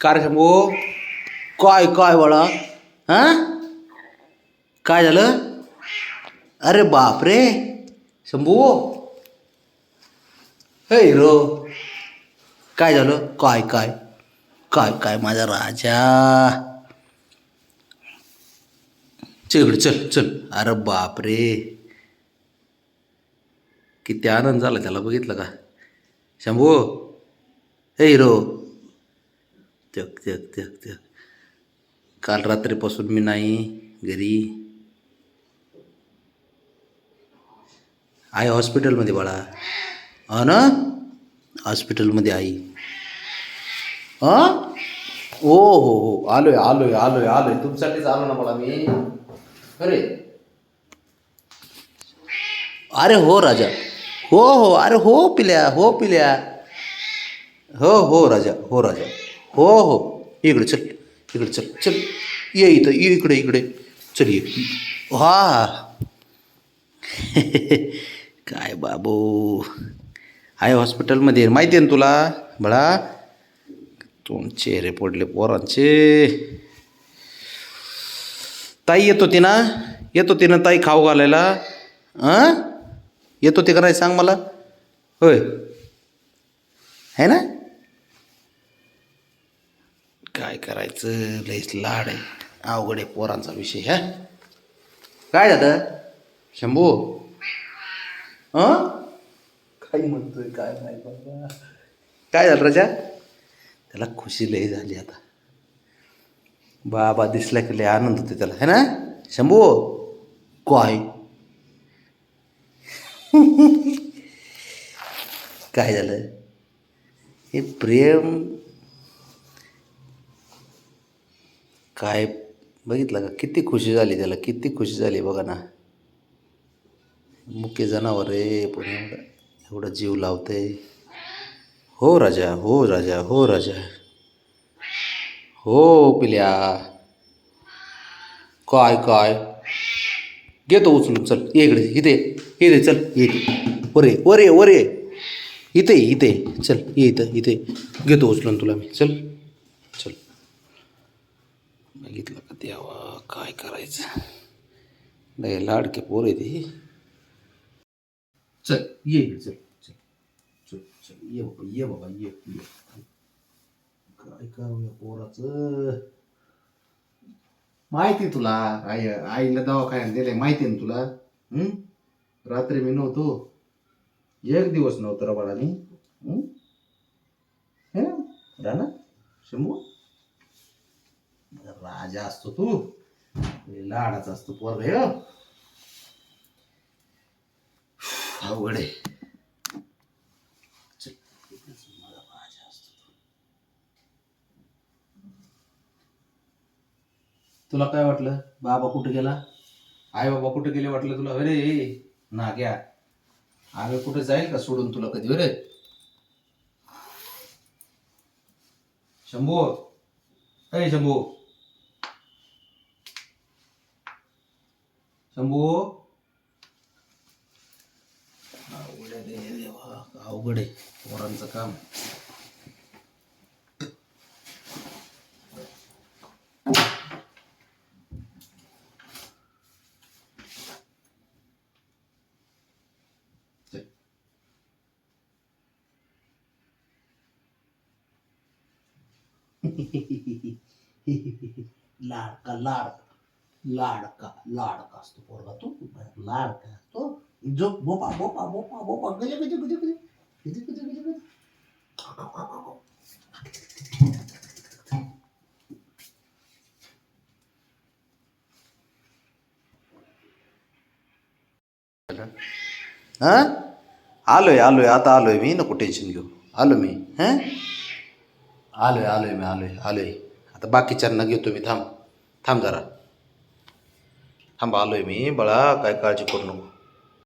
काय रे शंभू? काय काय बाळा? हां काय झालं? अरे बापरे शंभू, हे हिरो, काय झालं? काय काय काय काय माझा राजा? चल इकडे, चल चल. अरे बापरे, किती आनंद झाला त्याला, बघितलं का शंभू? हे हिरो, तक तक तक तक. काल रात्रीपासून मी नाही घरी. आई हॉस्पिटलमध्ये बाळा. हा ना, हॉस्पिटलमध्ये आई. हां, ओ हो हो, आलोय आलोय आलोय आलोय, तुमच्यासाठीच आलो ना बाळा मी. अरे अरे हो राजा, हो हो, अरे हो पिल्या, हो पिल्या, हो हो राजा, हो राजा, हो हो. इकडे चल, इकडे चल चल, ये इथं, ये इकडे इकडे, चल ये. हा काय बाबू, आहे हॉस्पिटलमध्ये, माहिती आहे ना तुला बाळा. तोंड चेहरे पडले पोरांचे. ताई येत होती ना, येत होती ना ताई खाऊ घालायला? हां, येत होती का नाही सांग मला. होय, है ना. काय करायचं, लईच लाड आहे, अवघड आहे पोरांचा विषय. हा, काय झालं शंभू? हां, काय म्हणतोय काय नाही बाबा. काय झालं राजा? त्याला खुशी लई झाली आता, बाबा दिसला की लय आनंद होते त्याला, है ना शंभू? काय काय झालं? हे प्रेम काय, बघितलं का किती खुशी झाली त्याला, किती खुशी झाली बघा ना. मुके जनावर रे, पण एवढं एवढं जीव लावते. हो राजा, हो राजा, हो राजा, हो पिल्या. काय काय, घेतो उचलून, चल ये इकडे, इथे इथे, चल ये वरे वरे वरे, इथे इथे, चल ये इथं, इथे घेतो उचलून तुला मी, चल चल. बघितलं का देवा, काय करायचं, लय लाडके पोर आहे ते. चल ये चल चल चल चल, ये बाबा, ये बाबा, ये ये. काय करूया पोराचं, माहिती तुला. आईला दवाखान्यात दिले, माहिती ना तुला. हम्म, रात्री मी नव्हतो, एक दिवस नव्हतं रे बाळा मी. हे ना राणा शंभू, राजा असतो तू, लाडाचा असतो पोर रे. अवघड आहे. चल, माझा राजा असतो. तुला काय वाटलं बाबा कुठे गेला, आई बाबा कुठे गेले वाटलं तुला? अरे ना घ्या, आम्ही कुठे जाईल का सोडून तुला कधी? अरे शंभू, अरे शंभू, शंभू. अवघड आहे रे देवा, अवघड आहे पोरांचं काम. लाडका लाड, लाडका लाडका असतो पोरगा तू, लाडका असतो. जो बोपा बोपा बोपा बोपा, गज गज गज गज गज गज गज गज. हां, आलोय आलोय, आता आलोय मी, नको टेन्शन घेऊ. आलो मी, हां आलोय आलोय मी, आलोय आलोय. आता बाकीच्यांना घेतो मी, थांब थांब जरा, थांब आलोय मी बाळा, काय काळजी करू नको.